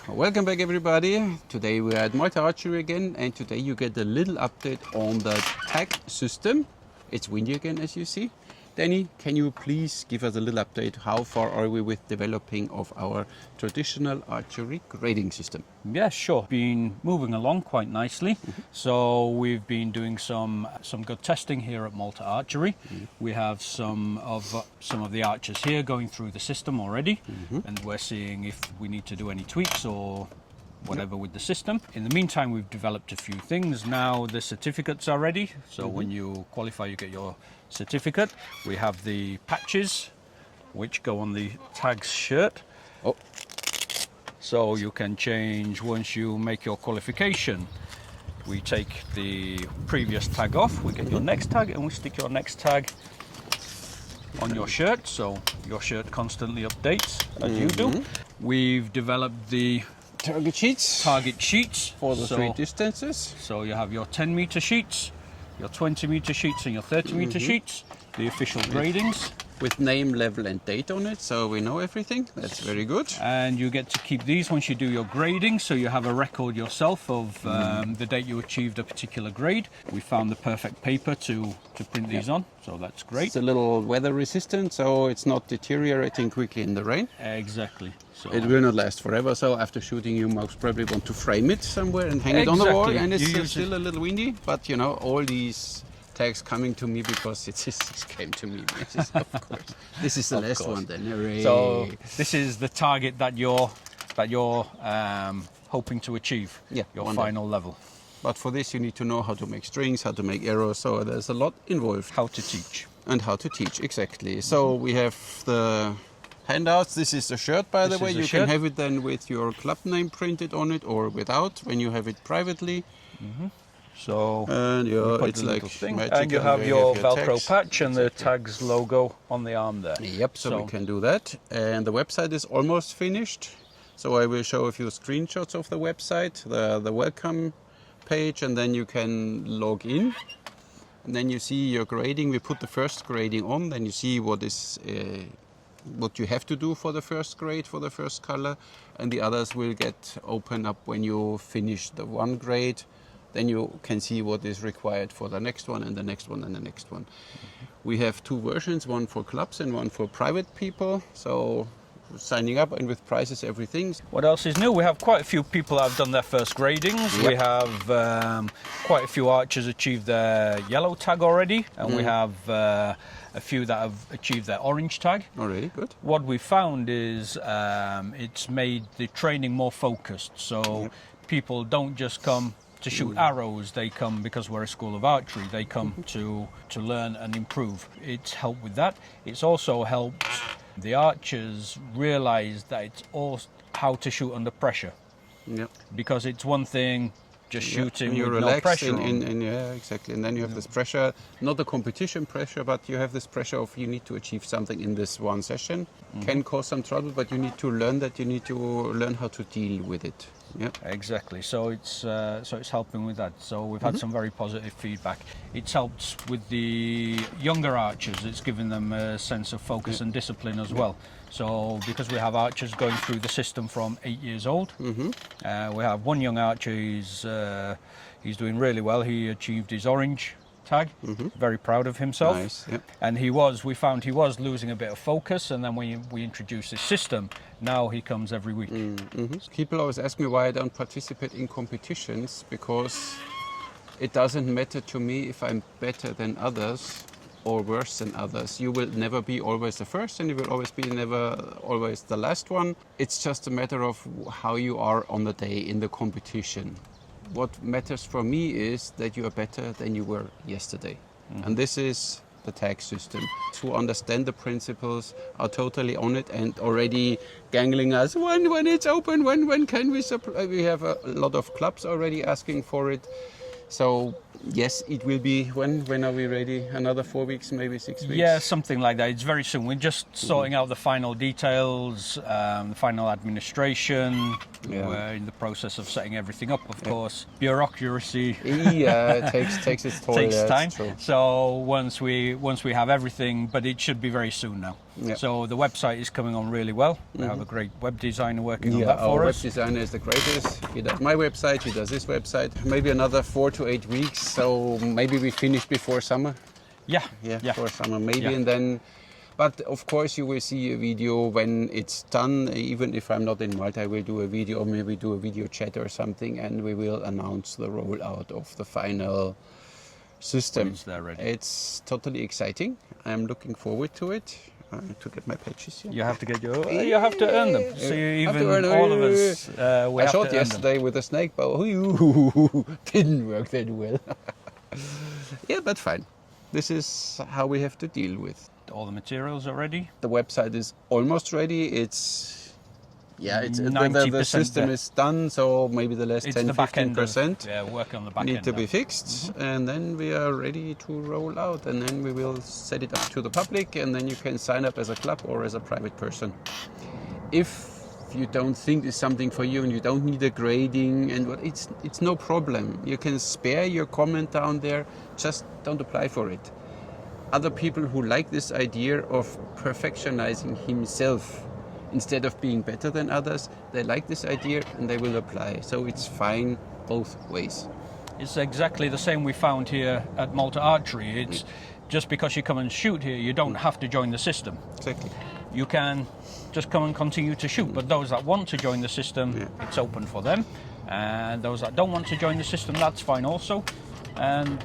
Welcome back everybody. Today we are at Archery again, and today you get a little update on the tag system. It's windy again, as you see. Danny, can you please give us a little update? How far are we with developing of our traditional archery grading system? Yeah, sure. Been moving along quite nicely. So we've been doing some good testing here at Malta Archery. We have some of the archers here going through the system already, and we're seeing if we need to do any tweaks or whatever with the system. In the meantime, we've developed a few things. Now the certificates are ready. So when you qualify, you get your certificate. We have the patches which go on the tag's shirt. Oh. So you can change once you make your qualification. We take the previous tag off, we get your next tag, and we stick your next tag on your shirt, so your shirt constantly updates as you do. We've developed the Target sheets for the three distances. So you have your 10-meter sheets, your 20-meter sheets, and your 30-meter sheets, the official gradings. With name, level and date on it, so we know everything. That's very good. And you get to keep these once you do your grading, so you have a record yourself of the date you achieved a particular grade. We found the perfect paper to print these on, so that's great. It's a little weather resistant, so it's not deteriorating quickly in the rain. Exactly. So it will not last forever, so after shooting you most probably want to frame it somewhere and hang it on the wall, and it's still a little windy, but you know, all these tags coming to me because it came to me. Of course. This is the last one then. Hooray. So this is the target that you're hoping to achieve. Yeah, your final level. But for this you need to know how to make strings, how to make arrows, so there's a lot involved. How to teach. And how to teach, exactly. So we have the handouts. This is the shirt, by the way. You can have it then with your club name printed on it or without when you have it privately. So and it's like magic, and you have your Velcro tags. patch and the tags logo on the arm there. Yep, so we can do that. And the website is almost finished. So I will show a few screenshots of the website, the welcome page, and then you can log in. And then you see your grading. We put the first grading on, then you see what you have to do for the first grade, for the first color, and the others will get open up when you finish the one grade. Then you can see what is required for the next one and the next one and the next one. We have two versions, one for clubs and one for private people. So signing up and with prices, everything. What else is new? We have quite a few people that have done their first gradings. Yep. We have quite a few archers achieved their yellow tag already, and we have a few that have achieved their orange tag. Already, good. What we found is it's made the training more focused. So people don't just come to shoot arrows, they come because we're a school of archery, they come to learn and improve. It's helped with that. It's also helped the archers realize that it's all how to shoot under pressure. Because it's one thing just shooting with no pressure on. Yeah, exactly. And then you have this pressure, not the competition pressure, but you have this pressure of you need to achieve something in this one session. Can cause some trouble, but you need to learn that, you need to learn how to deal with it. Yeah, exactly. So it's helping with that. So we've had some very positive feedback. It's helped with the younger archers. It's given them a sense of focus and discipline as well. So because we have archers going through the system from 8 years old, we have one young archer. He's doing really well. He achieved his orange tag. Very proud of himself. Nice. Yep. And we found he was losing a bit of focus, and then when we introduced this system, now he comes every week. People always ask me why I don't participate in competitions, because it doesn't matter to me if I'm better than others or worse than others. You will never be always the first, and you will always be never always the last one. It's just a matter of how you are on the day in the competition. What matters for me is that you are better than you were yesterday. And this is the tag system. Who understand the principles, are totally on it and already gangling us, when it's open, when can we supply? We have a lot of clubs already asking for it. So yes, it will be, when are we ready? Another 4 weeks, maybe 6 weeks? Yeah, something like that. It's very soon. We're just sorting out the final details, the final administration. We're in the process of setting everything up, of course. Bureaucracy. Yeah, it takes its toll. Takes time. So once we have everything, but it should be very soon now. Yeah. So the website is coming on really well. We have a great web designer working on that our for web us. designer is the greatest. He does my website, he does this website. Maybe another 4 to 8 weeks, so maybe we finish before summer. Yeah, Yeah, for summer maybe, Yeah. and then. But of course, you will see a video when it's done. Even if I'm not in Malta, I will do a video, or maybe do a video chat or something, and we will announce the rollout of the final system. It's there ready. It's totally exciting. I'm looking forward to it. To get my patches here. You have to get you have to earn them. So Have to even earn all of us, we I have shot to earn them. yesterday with a snake bow. Didn't work that well. Yeah, but fine. This is how we have to deal with. All the materials are ready. The website is almost ready. It's the 90% system there. is done, so maybe the last It's 10 the back end. 15% Yeah, work on the back need end. to be now. fixed, and then we are ready to roll out, and then we will set it up to the public, and then you can sign up as a club or as a private person. If you don't think it's something for you and you don't need a grading and what, it's no problem. You can spare your comment down there, just don't apply for it. Other people who like this idea of perfectionizing himself instead of being better than others, they like this idea and they will apply. So it's fine both ways. It's exactly the same we found here at Malta Archery. It's just because you come and shoot here, you don't have to join the system. Exactly. You can just come and continue to shoot. But those that want to join the system, it's open for them. And those that don't want to join the system, that's fine also. And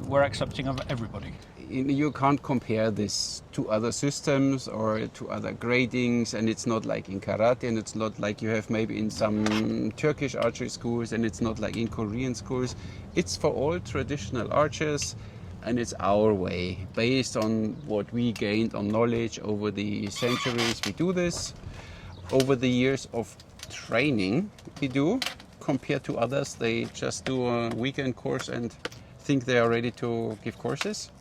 we're accepting of everybody. You can't compare this to other systems or to other gradings, and it's not like in karate, and it's not like you have maybe in some Turkish archery schools, and it's not like in Korean schools. It's for all traditional archers, and it's our way, based on what we gained on knowledge over the centuries. We do this over the years of training we do, compared to others. They just do a weekend course and think they are ready to give courses.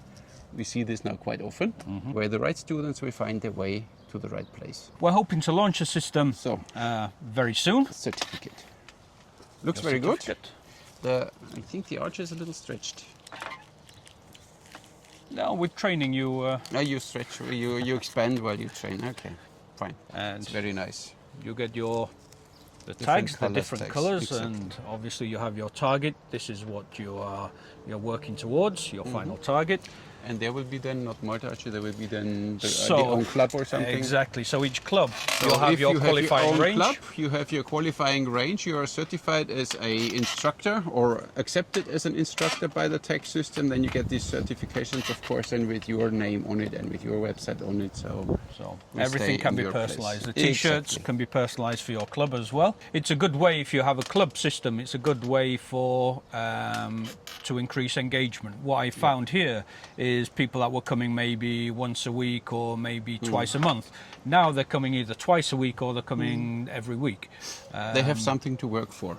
We see this now quite often, where the right students will find their way to the right place. We're hoping to launch a system So, very soon. certificate. Looks Your very good. certificate. I think the arch is a little stretched. No, with training you You stretch, you expand while you train. Okay, fine. and It's very nice. you get the tags, the colours different tags, colours, exactly. and obviously you have your target. This is what you're working towards, your final target. And there will be then not Malta Archery, there will be then the So, own club or something. Exactly. So each club, So you'll have if your you qualifying have your own range. club, you have your qualifying range, you are certified as a instructor or accepted as an instructor by the tag system, then you get these certifications, of course, and with your name on it and with your website on it. So So will everything stay can in be your place. personalised. The T-shirts Exactly. can be personalised for your club as well. It's a good way if you have a club system. It's a good way for to increase engagement. What I found here is people that were coming maybe once a week or maybe twice a month. Now they're coming either twice a week or they're coming every week. They have something to work for.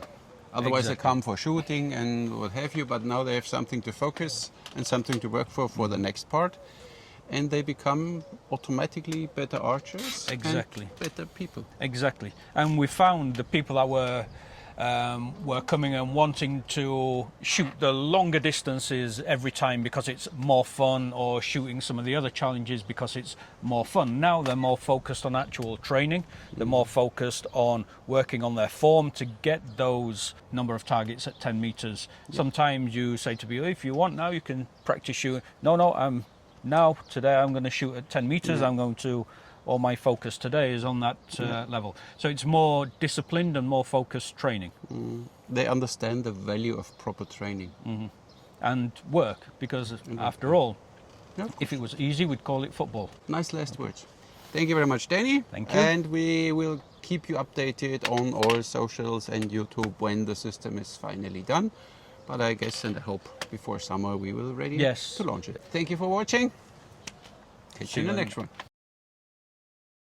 Otherwise they Exactly. come for shooting and what have you, but now they have something to focus and something to work for the next part. And they become automatically better archers Exactly. and better people. Exactly. And we found the people that were coming and wanting to shoot the longer distances every time because it's more fun, or shooting some of the other challenges because it's more fun. Now they're more focused on actual training. They're more focused on working on their form to get those number of targets at 10 meters. Sometimes you say to people, if you want now, you can practice shooting. No, today I'm going to shoot at 10 meters. I'm going to, all my focus today is on that level. So it's more disciplined and more focused training. They understand the value of proper training. And work, because after all, Yeah, of if it was easy, we'd call it football. Nice last words. Thank you very much, Danny. Thank you. And we will keep you updated on all socials and YouTube when the system is finally done. But I guess and I hope before summer we will ready Yes. to launch it. Thank you for watching. Catch See you in the you next one.